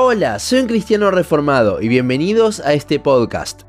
Hola, soy un cristiano reformado y bienvenidos a este podcast.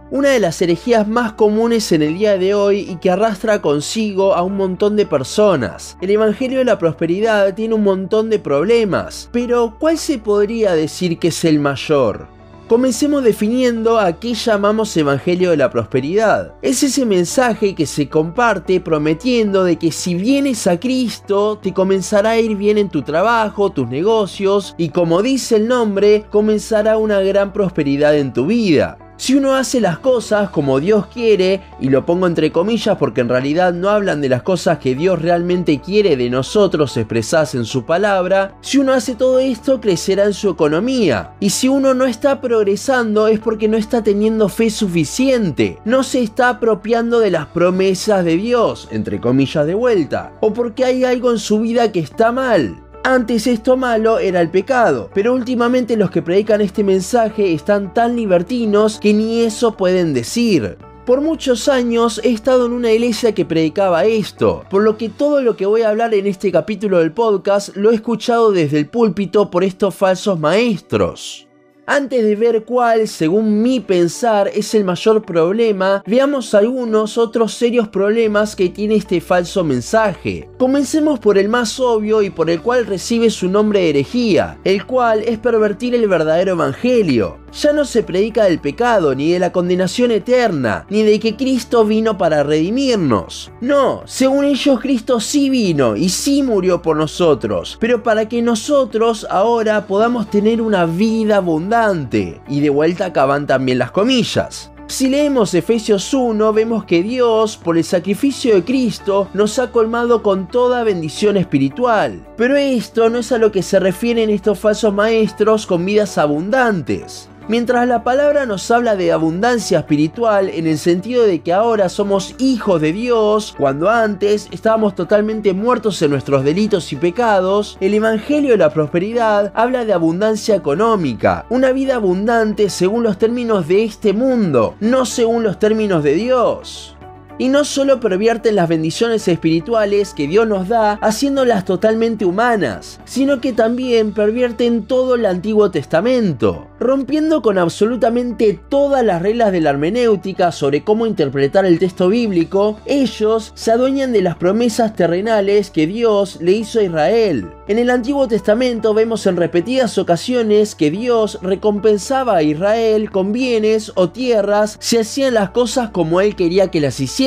Una de las herejías más comunes en el día de hoy y que arrastra consigo a un montón de personas. El Evangelio de la Prosperidad tiene un montón de problemas, pero ¿cuál se podría decir que es el mayor? Comencemos definiendo a qué llamamos Evangelio de la Prosperidad. Es ese mensaje que se comparte prometiendo de que si vienes a Cristo, te comenzará a ir bien en tu trabajo, tus negocios, y como dice el nombre, comenzará una gran prosperidad en tu vida. Si uno hace las cosas como Dios quiere, y lo pongo entre comillas porque en realidad no hablan de las cosas que Dios realmente quiere de nosotros expresadas en su palabra, si uno hace todo esto crecerá en su economía. Y si uno no está progresando es porque no está teniendo fe suficiente, no se está apropiando de las promesas de Dios, entre comillas de vuelta, o porque hay algo en su vida que está mal. Antes esto malo era el pecado, pero últimamente los que predican este mensaje están tan libertinos que ni eso pueden decir. Por muchos años he estado en una iglesia que predicaba esto, por lo que todo lo que voy a hablar en este capítulo del podcast lo he escuchado desde el púlpito por estos falsos maestros. Antes de ver cuál, según mi pensar, es el mayor problema, veamos algunos otros serios problemas que tiene este falso mensaje. Comencemos por el más obvio y por el cual recibe su nombre de herejía, el cual es pervertir el verdadero evangelio. Ya no se predica del pecado, ni de la condenación eterna, ni de que Cristo vino para redimirnos. No, según ellos Cristo sí vino y sí murió por nosotros, pero para que nosotros ahora podamos tener una vida abundante. Y de vuelta acá van también las comillas. Si leemos Efesios 1, vemos que Dios, por el sacrificio de Cristo, nos ha colmado con toda bendición espiritual. Pero esto no es a lo que se refieren estos falsos maestros con vidas abundantes. Mientras la palabra nos habla de abundancia espiritual en el sentido de que ahora somos hijos de Dios, cuando antes estábamos totalmente muertos en nuestros delitos y pecados, el Evangelio de la Prosperidad habla de abundancia económica, una vida abundante según los términos de este mundo, no según los términos de Dios. Y no solo pervierten las bendiciones espirituales que Dios nos da haciéndolas totalmente humanas, sino que también pervierten todo el Antiguo Testamento, rompiendo con absolutamente todas las reglas de la hermenéutica sobre cómo interpretar el texto bíblico. Ellos se adueñan de las promesas terrenales que Dios le hizo a Israel. En el Antiguo Testamento vemos en repetidas ocasiones que Dios recompensaba a Israel con bienes o tierras si hacían las cosas como Él quería que las hicieran.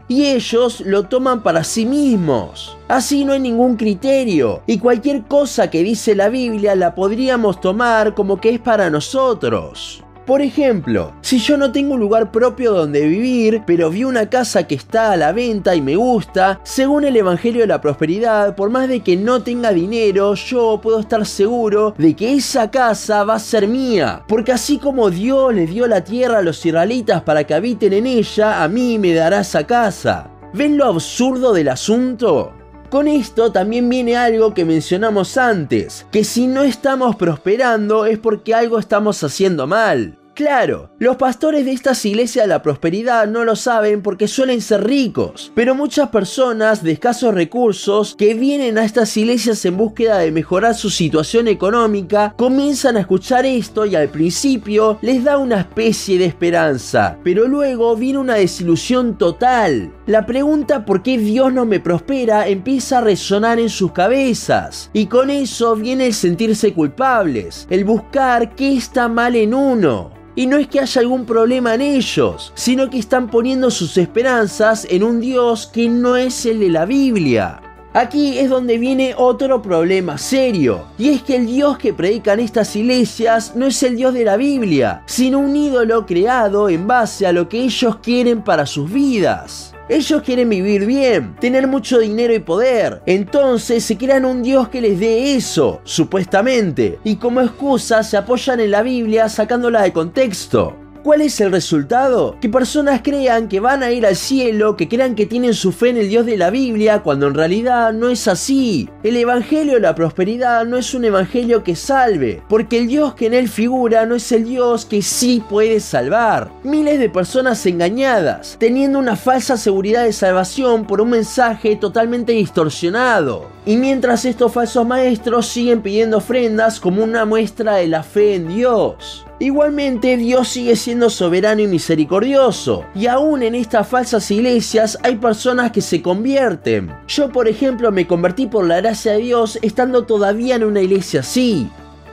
Y ellos lo toman para sí mismos. Así no hay ningún criterio, y cualquier cosa que dice la Biblia la podríamos tomar como que es para nosotros. Por ejemplo, si yo no tengo un lugar propio donde vivir, pero vi una casa que está a la venta y me gusta, según el Evangelio de la Prosperidad, por más de que no tenga dinero, yo puedo estar seguro de que esa casa va a ser mía. Porque así como Dios les dio la tierra a los israelitas para que habiten en ella, a mí me dará esa casa. ¿Ven lo absurdo del asunto? Con esto también viene algo que mencionamos antes, que si no estamos prosperando es porque algo estamos haciendo mal. Claro, los pastores de estas iglesias de la prosperidad no lo saben porque suelen ser ricos, pero muchas personas de escasos recursos que vienen a estas iglesias en búsqueda de mejorar su situación económica comienzan a escuchar esto y al principio les da una especie de esperanza, pero luego viene una desilusión total. La pregunta ¿por qué Dios no me prospera? Empieza a resonar en sus cabezas, y con eso viene el sentirse culpables, el buscar qué está mal en uno. Y no es que haya algún problema en ellos, sino que están poniendo sus esperanzas en un Dios que no es el de la Biblia. Aquí es donde viene otro problema serio, y es que el Dios que predican estas iglesias no es el Dios de la Biblia, sino un ídolo creado en base a lo que ellos quieren para sus vidas. Ellos quieren vivir bien, tener mucho dinero y poder. Entonces se crean un Dios que les dé eso, supuestamente. Y como excusa se apoyan en la Biblia sacándola de contexto. ¿Cuál es el resultado? Que personas crean que van a ir al cielo, que crean que tienen su fe en el Dios de la Biblia, cuando en realidad no es así. El Evangelio de la Prosperidad no es un evangelio que salve, porque el Dios que en él figura no es el Dios que sí puede salvar. Miles de personas engañadas, teniendo una falsa seguridad de salvación por un mensaje totalmente distorsionado. Y mientras estos falsos maestros siguen pidiendo ofrendas como una muestra de la fe en Dios. Igualmente, Dios sigue siendo soberano y misericordioso, y aún en estas falsas iglesias hay personas que se convierten. Yo, por ejemplo, me convertí por la gracia de Dios estando todavía en una iglesia así.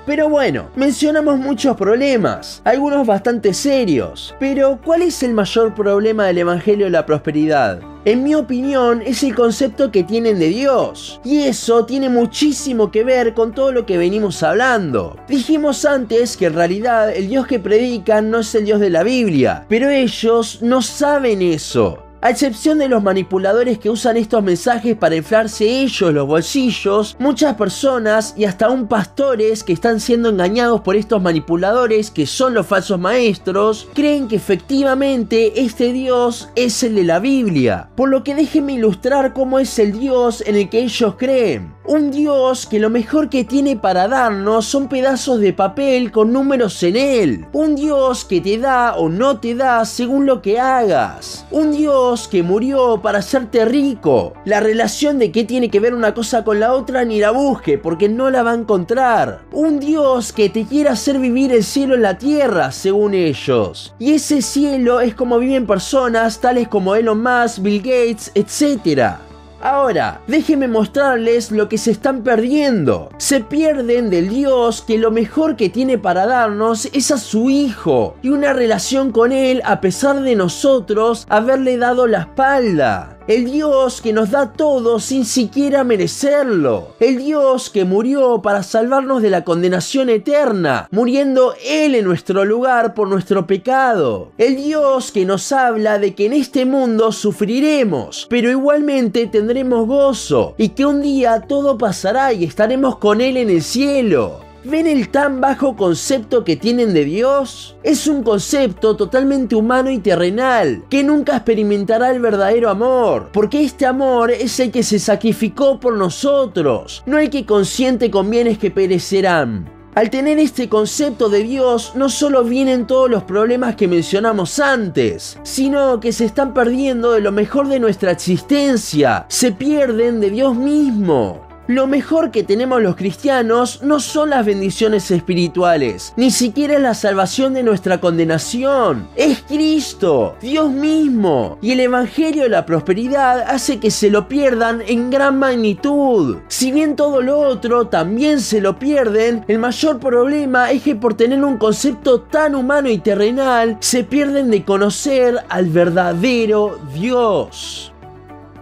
Pero bueno, mencionamos muchos problemas, algunos bastante serios. Pero, ¿cuál es el mayor problema del Evangelio de la Prosperidad? En mi opinión, es el concepto que tienen de Dios. Y eso tiene muchísimo que ver con todo lo que venimos hablando. Dijimos antes que en realidad el Dios que predican no es el Dios de la Biblia, pero ellos no saben eso. A excepción de los manipuladores que usan estos mensajes para inflarse ellos los bolsillos, muchas personas y hasta aún pastores que están siendo engañados por estos manipuladores que son los falsos maestros, creen que efectivamente este Dios es el de la Biblia. Por lo que déjenme ilustrar cómo es el Dios en el que ellos creen. Un Dios que lo mejor que tiene para darnos son pedazos de papel con números en él. Un Dios que te da o no te da según lo que hagas. Un Dios que murió para hacerte rico. La relación de qué tiene que ver una cosa con la otra ni la busque porque no la va a encontrar. Un Dios que te quiere hacer vivir el cielo en la tierra según ellos. Y ese cielo es como viven personas tales como Elon Musk, Bill Gates, etc. Ahora, déjenme mostrarles lo que se están perdiendo. Se pierden del Dios que lo mejor que tiene para darnos es a su Hijo y una relación con Él a pesar de nosotros haberle dado la espalda. El Dios que nos da todo sin siquiera merecerlo. El Dios que murió para salvarnos de la condenación eterna, muriendo Él en nuestro lugar por nuestro pecado. El Dios que nos habla de que en este mundo sufriremos, pero igualmente tendremos gozo y que un día todo pasará y estaremos con Él en el cielo. ¿Ven el tan bajo concepto que tienen de Dios? Es un concepto totalmente humano y terrenal, que nunca experimentará el verdadero amor, porque este amor es el que se sacrificó por nosotros, no el que consiente con bienes que perecerán. Al tener este concepto de Dios, no solo vienen todos los problemas que mencionamos antes, sino que se están perdiendo de lo mejor de nuestra existencia, se pierden de Dios mismo. Lo mejor que tenemos los cristianos no son las bendiciones espirituales, ni siquiera es la salvación de nuestra condenación. Es Cristo, Dios mismo. Y el Evangelio de la Prosperidad hace que se lo pierdan en gran magnitud. Si bien todo lo otro también se lo pierden, el mayor problema es que por tener un concepto tan humano y terrenal, se pierden de conocer al verdadero Dios.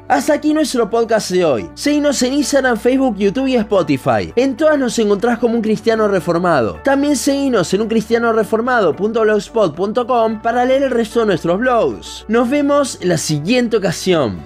Hasta aquí nuestro podcast de hoy. Seguinos en Instagram, Facebook, YouTube y Spotify. En todas nos encontrás como Un Cristiano Reformado. También seguinos en uncristianoreformado.blogspot.com para leer el resto de nuestros blogs. Nos vemos en la siguiente ocasión.